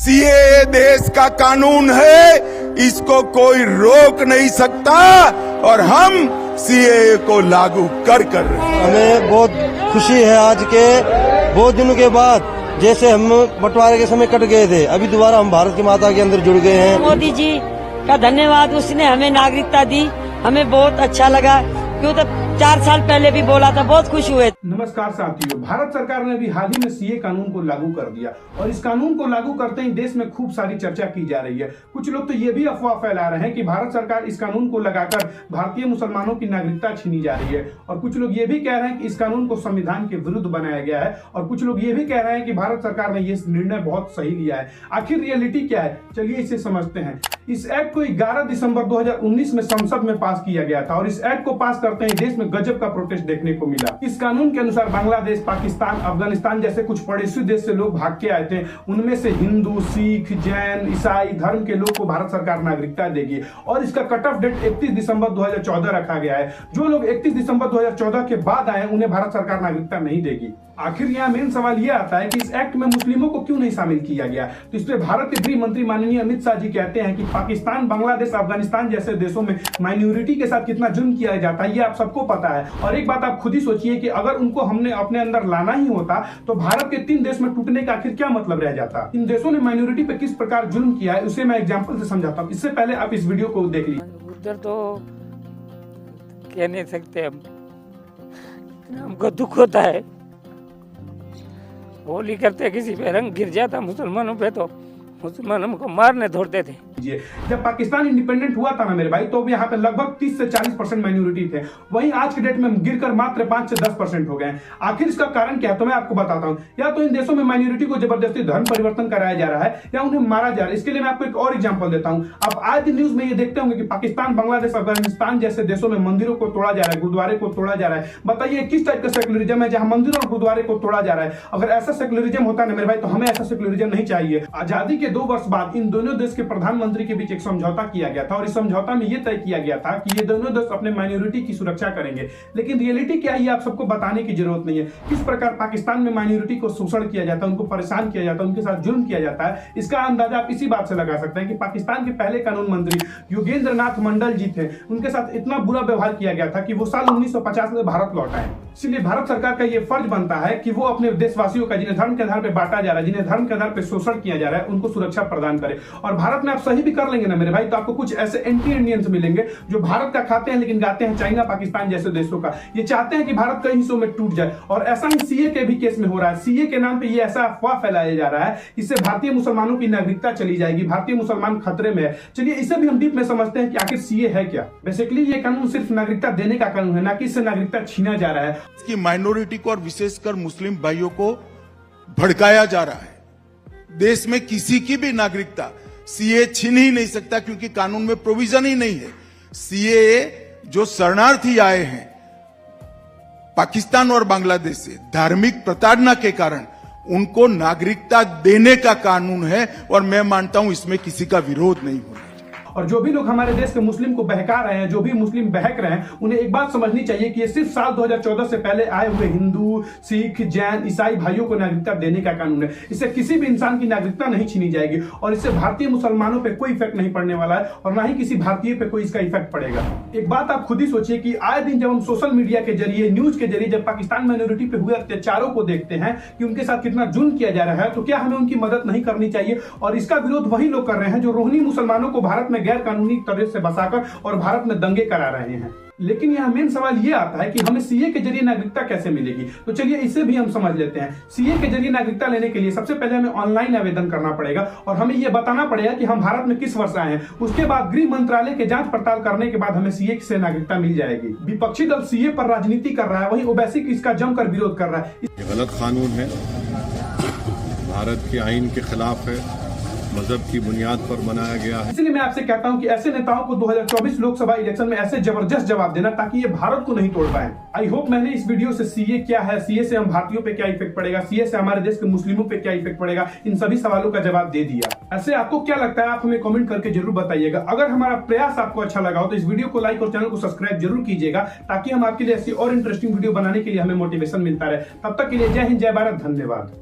CAA देश का कानून है, इसको कोई रोक नहीं सकता और हम सीएए को लागू कर रहे हैं। हमें बहुत खुशी है आज के बहुत दिनों के बाद, जैसे हम बंटवारे के समय कट गए थे, अभी दोबारा हम भारत की माता के अंदर जुड़ गए हैं। मोदी जी का धन्यवाद, उसने हमें नागरिकता दी, हमें बहुत अच्छा लगा। क्यों तो 4 साल पहले भी बोला था, बहुत खुश हुए। नमस्कार साथियों, भारत सरकार ने भी हाल ही में सीए कानून को लागू कर दिया और इस कानून को लागू करते ही देश में खूब सारी चर्चा की जा रही है। कुछ लोग तो ये भी अफवाह फैला रहे हैं कि भारत सरकार इस कानून को लगाकर भारतीय मुसलमानों की नागरिकता छीनी जा रही है और कुछ लोग ये भी कह रहे हैं कि इस कानून को संविधान के विरुद्ध बनाया गया है और कुछ लोग ये भी कह रहे हैं कि भारत सरकार ने ये निर्णय बहुत सही लिया है। आखिर रियलिटी क्या है, चलिए इसे समझते हैं। इस एक्ट को 11 दिसंबर 2019 में संसद में पास किया गया था और इस एक्ट को पास करते ही देश में गजब का प्रोटेस्ट देखने को मिला। इस कानून के अनुसार बांग्लादेश, पाकिस्तान, अफगानिस्तान जैसे कुछ पड़ोसी देश से लोग भाग के आए थे, उनमें से हिंदू, सिख, जैन, ईसाई धर्म के लोग को भारत सरकार नागरिकता देगी और इसका कट ऑफ डेट 31 दिसंबर 2014 रखा गया है। जो लोग 31 दिसंबर 2014 के बाद आए उन्हें भारत सरकार नागरिकता नहीं देगी। आखिर यहाँ मेन सवाल यह आता है कि इस एक्ट में मुस्लिमों को क्यों नहीं शामिल किया गया। तो इस पे भारत के गृह मंत्री माननीय अमित शाह जी कहते हैं कि पाकिस्तान, बांग्लादेश, अफगानिस्तान जैसे देशों में माइनॉरिटी के साथ कितना जुल्म किया जाता है, ये आप सबको पता है। और एक बात आप खुद ही सोचिए कि अगर उनको हमने अपने अंदर लाना ही होता तो भारत के 3 देश में टूटने का आखिर क्या मतलब रह जाता। इन देशों ने माइनॉरिटी पे किस प्रकार जुल्म किया है उसे मैं एग्जाम्पल से समझाता हूँ। इससे पहले आप इस वीडियो को देख लीजिए। उधर तो कह नहीं सकते हम, हमको दुख होता है। होली करते किसी पे रंग गिर जाता मुसलमानों पे तो मुसलमान हमको मारने दौड़ते थे। जब पाकिस्तान इंडिपेंडेंट हुआ था ना मेरे भाई, तो यहाँ पे लगभग 30 से 40% माइनॉरिटी थे। वहीं आज के डेट में गिरकर मात्र 5 से 10% हो गए हैं। आखिर इसका कारण क्या है तो मैं आपको बताता हूँ। या तो इन देशों में माइनॉरिटी को जबरदस्ती धर्म परिवर्तन कराया जा रहा है या उन्हें मारा जा रहा है। इसके लिए मैं आपको एक और एग्जाम्पल देता हूँ। आप आज न्यूज में ये देखते होंगे कि पाकिस्तान, बांग्लादेश, अफगानिस्तान जैसे देशों में मंदिरों को तोड़ा जा रहा है, गुरुद्वारे को तोड़ा जा रहा है। बताइए किस टाइप का सेकुलरिज्म है जहां मंदिर और गुरुद्वारे को तोड़ा जा रहा है। अगर ऐसा सेकुलरिज्म होता ना मेरे भाई, तो हमें ऐसा सेकुलरिज्म नहीं चाहिए। आजादी के 2 वर्ष बाद इन दोनों देश के प्रधानमंत्री के बीच एक समझौता किया गया था और इस समझौता में यह तय किया गया था कि ये दोनों देश अपने माइनॉरिटी की सुरक्षा करेंगे। लेकिन रियलिटी क्या है ये आप सबको बताने की जरूरत नहीं है। किस प्रकार पाकिस्तान में माइनॉरिटी को शोषण किया जाता है, उनको परेशान किया जाता है, उनके साथ जुल्म किया जाता है। इसका अंदाजा आप इसी बात से लगा सकते हैं कि पाकिस्तान के पहले कानून मंत्री योगेंद्र नाथ मंडल जी थे, उनके साथ इतना बुरा व्यवहार किया गया था कि वो साल 1950 में भारत लौट आए। इसलिए भारत सरकार का यह फर्ज बनता है कि वो अपने देशवासियों का, जिन्हें धर्म के आधार पर बांटा जा रहा है, जिन्हें धर्म के आधार पर शोषण किया जा रहा है, उनको सुरक्षा प्रदान करे। और भारत में आप सही भी कर लेंगे ना मेरे भाई, तो आपको कुछ ऐसे एंटी इंडियंस मिलेंगे जो भारत का खाते हैं लेकिन गाते हैं चाइना, पाकिस्तान जैसे देशों का। ये चाहते हैं कि भारत कई हिस्सों में टूट जाए और ऐसा ही सीए के भी केस में हो रहा है। सीए के नाम पे ये ऐसा अफवाह फैलाया जा रहा है, इससे भारतीय मुसलमानों की नागरिकता चली जाएगी, भारतीय मुसलमान खतरे में है। चलिए इसे भी हम डीप में समझते हैं कि आखिर सीए है क्या। बेसिकली ये कानून सिर्फ नागरिकता देने का कानून है, ना कि इससे नागरिकता छीना जा रहा है। इसकी माइनॉरिटी को और विशेषकर मुस्लिम भाइयों को भड़काया जा रहा है। देश में किसी की भी नागरिकता सीए छीन ही नहीं सकता क्योंकि कानून में प्रोविजन ही नहीं है। सीए जो शरणार्थी आए हैं पाकिस्तान और बांग्लादेश से धार्मिक प्रताड़ना के कारण, उनको नागरिकता देने का कानून है और मैं मानता हूं इसमें किसी का विरोध नहीं होना। और जो भी लोग हमारे देश के मुस्लिम को बहका रहे हैं, जो भी मुस्लिम बहक रहे हैं, उन्हें एक बात समझनी चाहिए कि ये सिर्फ साल 2014 से पहले आए हुए हिंदू, सिख, जैन, ईसाई भाइयों को नागरिकता देने का कानून है। इससे किसी भी इंसान की नागरिकता नहीं छीनी जाएगी और इससे भारतीय मुसलमानों पे कोई इफेक्ट नहीं पड़ने वाला है और ना ही किसी भारतीय पे कोई इसका इफेक्ट पड़ेगा। एक बात आप खुद ही सोचिए कि आए दिन जब हम सोशल मीडिया के जरिए, न्यूज के जरिए जब पाकिस्तान माइनॉरिटी पे हुए अत्याचारों को देखते हैं कि उनके साथ कितना जुल्म किया जा रहा है, तो क्या हमें उनकी मदद नहीं करनी चाहिए। और इसका विरोध वही लोग कर रहे हैं जो रोहिणी मुसलमानों को भारत में गैर कानूनी तरह से बसाकर और भारत में दंगे करा रहे हैं। लेकिन यहाँ मेन सवाल ये आता है कि हमें सीए के जरिए नागरिकता कैसे मिलेगी। तो चलिए इसे भी हम समझ लेते हैं। सीए के जरिए नागरिकता लेने के लिए सबसे पहले हमें ऑनलाइन आवेदन करना पड़ेगा और हमें यह बताना पड़ेगा कि हम भारत में किस वर्ष आए हैं। उसके बाद गृह मंत्रालय के जांच पड़ताल करने के बाद हमें सीए से नागरिकता मिल जाएगी। विपक्षी दल सीए पर राजनीति कर रहा है, वहीं ओवैसी इसका जमकर विरोध कर रहा है। ये गलत कानून है, भारत के आईन के खिलाफ है, मजहब की बुनियाद पर बनाया गया है। इसलिए मैं आपसे कहता हूं कि ऐसे नेताओं को 2024 लोकसभा इलेक्शन में ऐसे जबरदस्त जवाब देना ताकि ये भारत को नहीं तोड़ पाए। आई होप मैंने इस वीडियो से सीए क्या है, सीए से हम भारतीयों पे क्या इफेक्ट पड़ेगा, सीए से हमारे देश के मुस्लिमों पे क्या इफेक्ट पड़ेगा, इन सभी सवालों का जवाब दे दिया। ऐसे आपको क्या लगता है आप हमें कमेंट करके जरूर बताइएगा। अगर हमारा प्रयास आपको अच्छा लगा हो तो इस वीडियो को लाइक और चैनल को सब्सक्राइब जरूर कीजिएगा ताकि हम आपके लिए ऐसी और इंटरेस्टिंग वीडियो बनाने के लिए हमें मोटिवेशन मिलता रहे। तब तक के लिए जय हिंद, जय भारत, धन्यवाद।